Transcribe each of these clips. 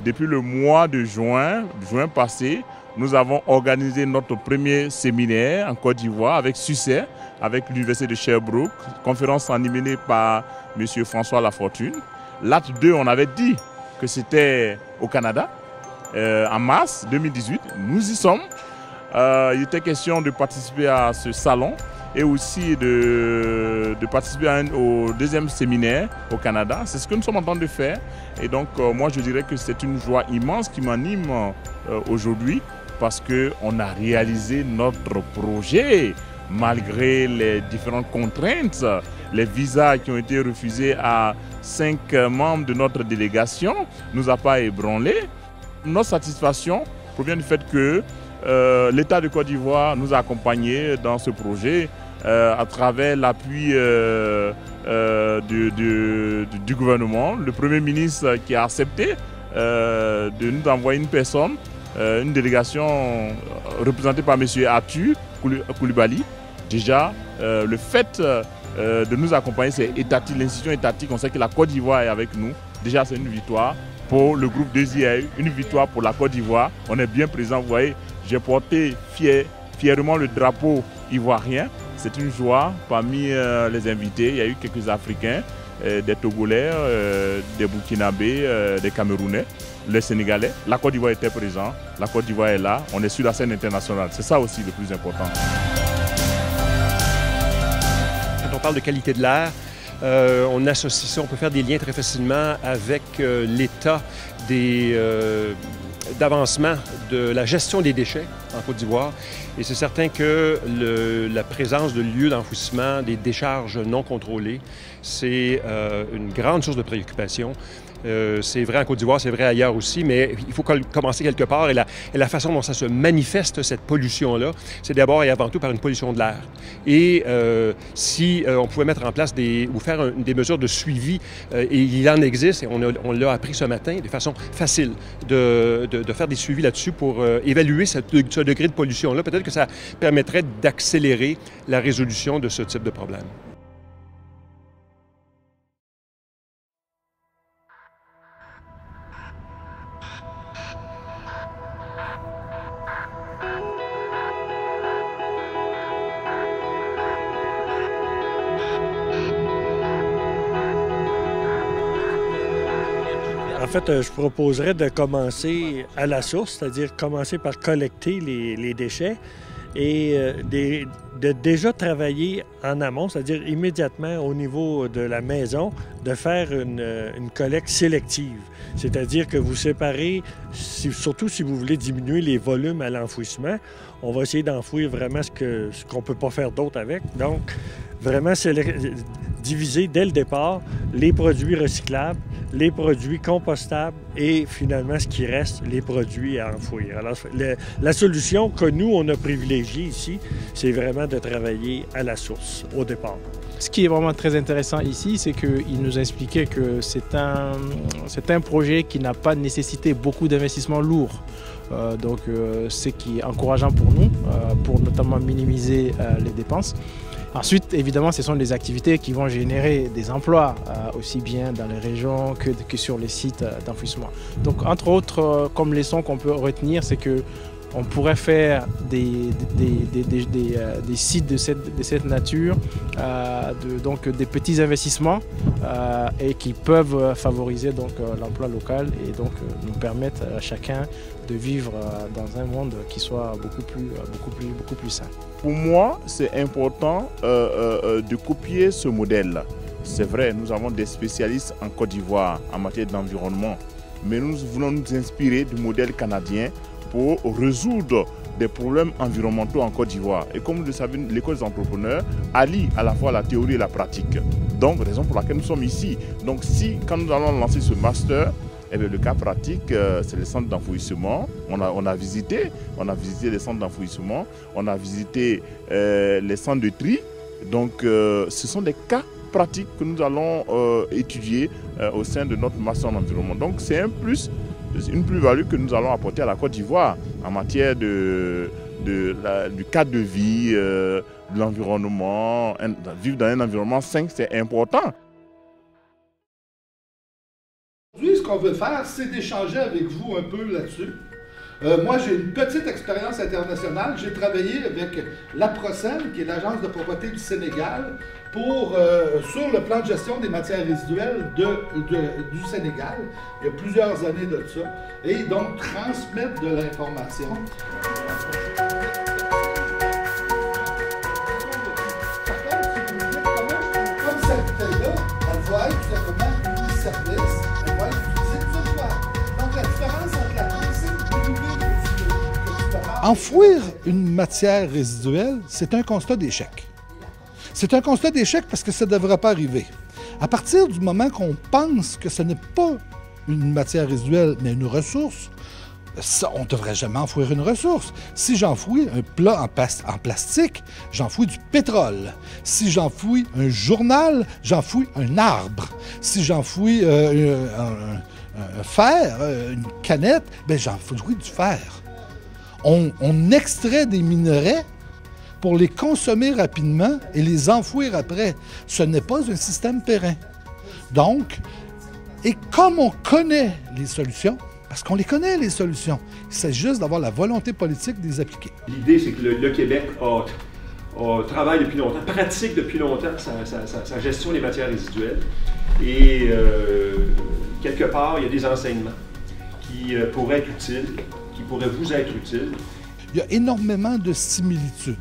depuis le mois de juin passé, nous avons organisé notre premier séminaire en Côte d'Ivoire avec succès, avec l'Université de Sherbrooke, conférence animée par M. François Lafortune. L'acte 2, on avait dit que c'était au Canada, en mars 2018. Nous y sommes. Il était question de participer à ce salon et aussi de participer au deuxième séminaire au Canada. C'est ce que nous sommes en train de faire. Et donc, moi, je dirais que c'est une joie immense qui m'anime aujourd'hui parce qu'on a réalisé notre projet malgré les différentes contraintes, les visas qui ont été refusés à 5 membres de notre délégation ne nous a pas ébranlé. Notre satisfaction provient du fait que l'État de Côte d'Ivoire nous a accompagnés dans ce projet à travers l'appui du gouvernement. Le Premier ministre qui a accepté de nous envoyer une personne, une délégation représentée par M. Atu Koulibaly. Déjà, le fait de nous accompagner, c'est étatique, l'institution étatique, on sait que la Côte d'Ivoire est avec nous. Déjà, c'est une victoire pour le groupe 2IA, une victoire pour la Côte d'Ivoire. On est bien présent, vous voyez, j'ai porté fièrement le drapeau ivoirien. C'est une joie parmi les invités. Il y a eu quelques Africains, des Togolais, des Burkinabés, des Camerounais, les Sénégalais. La Côte d'Ivoire était présente, la Côte d'Ivoire est là, on est sur la scène internationale. C'est ça aussi le plus important. Quand on parle de qualité de l'air, on associe ça, on peut faire des liens très facilement avec l'état d'avancement de la gestion des déchets en Côte d'Ivoire. Et c'est certain que la présence de lieux d'enfouissement, des décharges non contrôlées, c'est une grande source de préoccupation. C'est vrai en Côte d'Ivoire, c'est vrai ailleurs aussi, mais il faut commencer quelque part. Et la façon dont ça se manifeste, cette pollution-là, c'est d'abord et avant tout par une pollution de l'air. Et si on pouvait mettre en place ou faire des mesures de suivi, et il en existe, et on l'a appris ce matin, de façon facile, de faire des suivis là-dessus pour évaluer ce degré de pollution-là. Peut-être que ça permettrait d'accélérer la résolution de ce type de problème. En fait, je proposerais de commencer à la source, c'est-à-dire commencer par collecter les déchets et de déjà travailler en amont, c'est-à-dire immédiatement au niveau de la maison, de faire une collecte sélective. C'est-à-dire que vous séparez, surtout si vous voulez diminuer les volumes à l'enfouissement, on va essayer d'enfouir vraiment ce qu'on ne peut pas faire d'autre avec. Donc, vraiment diviser dès le départ les produits recyclables, les produits compostables et finalement ce qui reste, les produits à enfouir. Alors, la solution que nous, on a privilégiée ici, c'est vraiment de travailler à la source, au départ. Ce qui est vraiment très intéressant ici, c'est qu'il nous expliquait que c'est un projet qui n'a pas nécessité beaucoup d'investissements lourds. Donc, ce qui est encourageant pour nous, pour notamment minimiser les dépenses. Ensuite, évidemment, ce sont des activités qui vont générer des emplois, aussi bien dans les régions que sur les sites d'enfouissement. Donc, entre autres, comme leçon qu'on peut retenir, c'est que on pourrait faire des sites de cette nature, donc des petits investissements et qui peuvent favoriser donc l'emploi local et donc nous permettre à chacun de vivre dans un monde qui soit beaucoup plus sain. Pour moi, c'est important de copier ce modèle. C'est vrai, nous avons des spécialistes en Côte d'Ivoire en matière d'environnement, mais nous voulons nous inspirer du modèle canadien pour résoudre des problèmes environnementaux en Côte d'Ivoire. Et comme vous le savez, l'école des entrepreneurs allie à la fois la théorie et la pratique. Donc, raison pour laquelle nous sommes ici. Donc, quand nous allons lancer ce master, eh bien, le cas pratique, c'est les centres d'enfouissement. On a visité les centres d'enfouissement, on a visité les centres de tri. Donc, ce sont des cas pratiques que nous allons étudier au sein de notre master en environnement. Donc, c'est une plus-value que nous allons apporter à la Côte d'Ivoire en matière du cadre de vie, de l'environnement. Vivre dans un environnement sain, c'est important. Aujourd'hui, ce qu'on qu'on veut faire, c'est d'échanger avec vous un peu là-dessus. Moi, j'ai une petite expérience internationale. J'ai travaillé avec l'APROCEN, qui est l'Agence de propreté du Sénégal, sur le plan de gestion des matières résiduelles du Sénégal. Il y a plusieurs années de ça. Et donc, transmettre de l'information. Comme cette bouteille-là, elle va être tout simplement une service, elle va être utilisée tout le temps. Donc, la différence entre la consigne privée que tu peux enfouir une matière résiduelle, c'est un constat d'échec. C'est un constat d'échec parce que ça ne devrait pas arriver. À partir du moment qu'on pense que ce n'est pas une matière résiduelle, mais une ressource, ça, on ne devrait jamais enfouir une ressource. Si j'enfouis un plat en plastique, j'enfouis du pétrole. Si j'enfouis un journal, j'enfouis un arbre. Si j'enfouis un fer, une canette, bien j'enfouis du fer. On extrait des minerais pour les consommer rapidement et les enfouir après. Ce n'est pas un système périn. Donc, et comme on connaît les solutions, parce qu'on les connaît, les solutions, il s'agit juste d'avoir la volonté politique de les appliquer. L'idée, c'est que le Québec travaille depuis longtemps, pratique depuis longtemps sa gestion des matières résiduelles. Et quelque part, il y a des enseignements qui pourraient être utiles, qui pourraient vous être utiles. Il y a énormément de similitudes.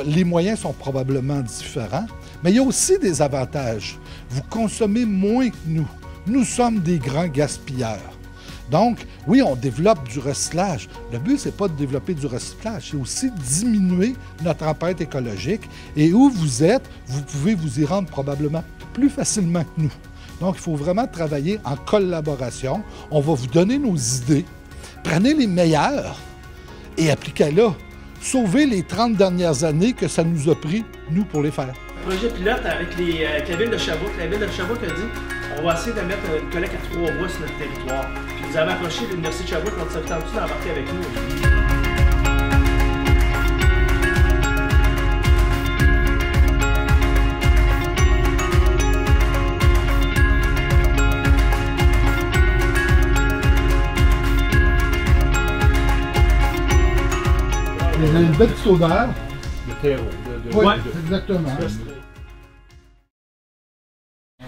Les moyens sont probablement différents, mais il y a aussi des avantages. Vous consommez moins que nous. Nous sommes des grands gaspilleurs. Donc, oui, on développe du recyclage. Le but, ce n'est pas de développer du recyclage, c'est aussi de diminuer notre empreinte écologique. Et où vous êtes, vous pouvez vous y rendre probablement plus facilement que nous. Donc, il faut vraiment travailler en collaboration. On va vous donner nos idées. Prenez les meilleures et appliquez-les. Sauvez les 30 dernières années que ça nous a pris, nous, pour les faire. Projet pilote avec la ville de Sherbrooke. La ville de Sherbrooke a dit on va essayer de mettre une collecte à 3 mois sur notre territoire. Puis vous avez approché l'Université de Sherbrooke, on s'est tenté d'embarquer avec nous. Il y a une belle petite odeur. Le terreau. Oui, exactement.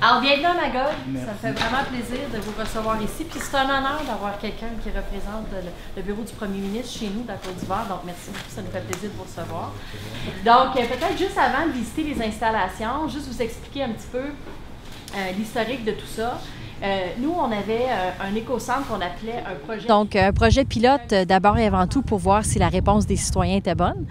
Alors, bienvenue à Magog. Ça me fait vraiment plaisir de vous recevoir ici. Puis c'est un honneur d'avoir quelqu'un qui représente le bureau du premier ministre chez nous, dans Côte d'Ivoire. Donc, merci beaucoup. Ça nous fait plaisir de vous recevoir. Donc, peut-être juste avant de visiter les installations, juste vous expliquer un petit peu l'historique de tout ça. Nous, on avait un éco-centre qu'on appelait un projet... Donc, un projet pilote d'abord et avant tout pour voir si la réponse des citoyens était bonne.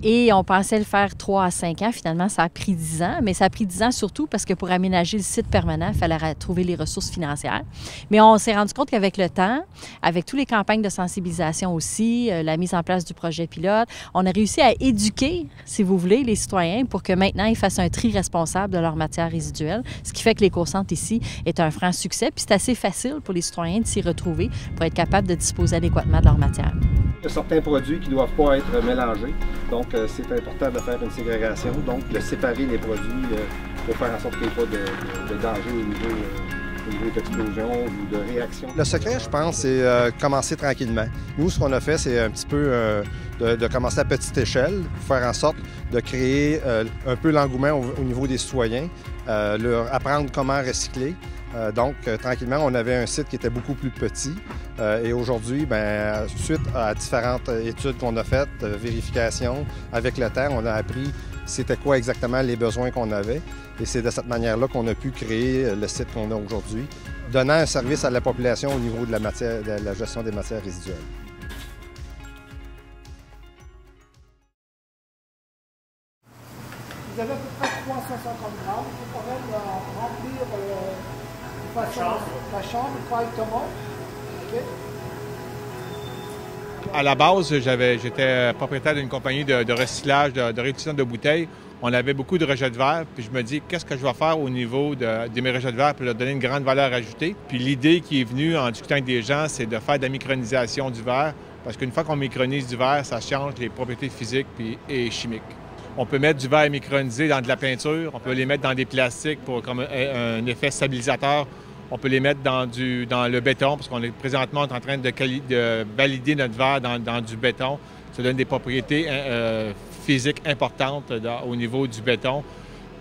Et on pensait le faire 3 à 5 ans. Finalement, ça a pris 10 ans. Mais ça a pris 10 ans surtout parce que pour aménager le site permanent, il fallait trouver les ressources financières. Mais on s'est rendu compte qu'avec le temps, avec toutes les campagnes de sensibilisation aussi, la mise en place du projet pilote, on a réussi à éduquer, si vous voulez, les citoyens pour que maintenant, ils fassent un tri responsable de leurs matières résiduelles. Ce qui fait que l'éco-centre ici est un franc succès, puis c'est assez facile pour les citoyens de s'y retrouver pour être capables de disposer adéquatement de leur matière. Il y a certains produits qui ne doivent pas être mélangés, donc c'est important de faire une ségrégation, donc de séparer les produits pour faire en sorte qu'il n'y ait pas de danger au niveau d'explosion ou de réaction. Le secret, je pense, c'est commencer tranquillement. Nous, ce qu'on a fait, c'est un petit peu de commencer à petite échelle, pour faire en sorte de créer un peu l'engouement au niveau des citoyens, leur apprendre comment recycler. Donc, tranquillement, on avait un site qui était beaucoup plus petit et aujourd'hui, suite à différentes études qu'on a faites, vérifications, avec le temps, on a appris c'était quoi exactement les besoins qu'on avait et c'est de cette manière-là qu'on a pu créer le site qu'on a aujourd'hui, donnant un service à la population au niveau de la gestion des matières résiduelles. Vous avez à peu près 350 grammes, vous pourrez remplir la chambre correctement. Okay. À la base, j'étais propriétaire d'une compagnie de recyclage, de réutilisation de bouteilles. On avait beaucoup de rejets de verre, puis je me dis, qu'est-ce que je vais faire au niveau de mes rejets de verre pour leur donner une grande valeur ajoutée? Puis l'idée qui est venue en discutant avec des gens, c'est de faire de la micronisation du verre, parce qu'une fois qu'on micronise du verre, ça change les propriétés physiques et chimiques. On peut mettre du verre micronisé dans de la peinture, on peut les mettre dans des plastiques pour comme un effet stabilisateur On peut les mettre dans le béton, parce qu'on est présentement en train de valider notre verre dans du béton. Ça donne des propriétés physiques importantes au niveau du béton,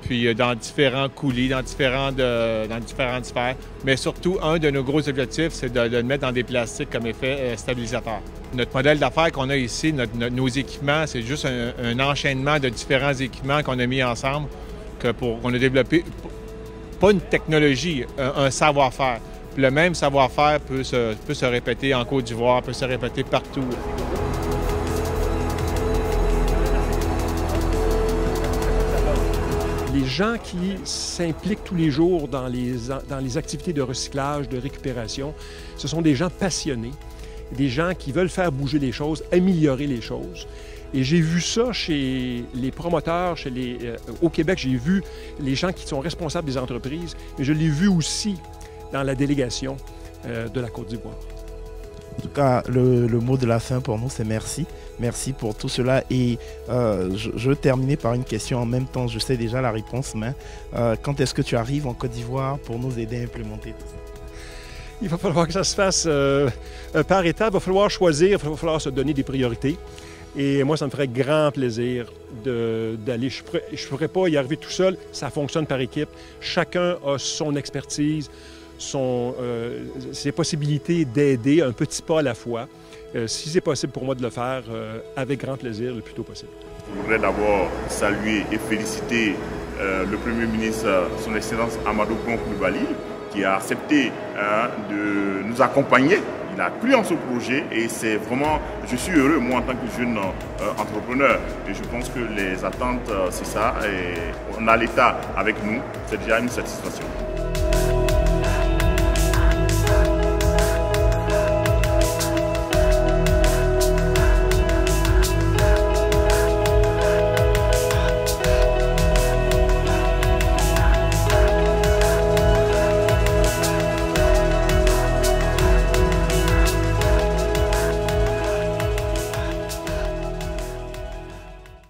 puis dans différents coulis, dans différentes sphères. Mais surtout, un de nos gros objectifs, c'est de le mettre dans des plastiques comme effet stabilisateur. Notre modèle d'affaires qu'on a ici, nos équipements, c'est juste un enchaînement de différents équipements qu'on a mis ensemble, qu'on a développé, pas une technologie, un savoir-faire. Puis le même savoir-faire peut se répéter en Côte d'Ivoire, peut se répéter partout. Les gens qui s'impliquent tous les jours dans les activités de recyclage, de récupération, ce sont des gens passionnés, des gens qui veulent faire bouger les choses, améliorer les choses. Et j'ai vu ça chez les promoteurs, au Québec, j'ai vu les gens qui sont responsables des entreprises, mais je l'ai vu aussi dans la délégation de la Côte d'Ivoire. En tout cas, le mot de la fin pour nous, c'est merci. Merci pour tout cela. Et je veux terminer par une question en même temps. Je sais déjà la réponse, mais quand est-ce que tu arrives en Côte d'Ivoire pour nous aider à implémenter tout ça? Il va falloir que ça se fasse par étapes. Il va falloir choisir, il va falloir se donner des priorités. Et moi, ça me ferait grand plaisir d'aller. Je ne pourrais pas y arriver tout seul. Ça fonctionne par équipe. Chacun a son expertise, ses possibilités d'aider un petit pas à la fois. Si c'est possible pour moi de le faire, avec grand plaisir, le plus tôt possible. Je voudrais d'abord saluer et féliciter le Premier ministre, son Excellence Amadou Gon Coulibaly, qui a accepté de nous accompagner. Il a cru en ce projet et c'est vraiment, je suis heureux, moi en tant que jeune entrepreneur. Et je pense que les attentes, c'est ça. Et on a l'État avec nous, c'est déjà une satisfaction.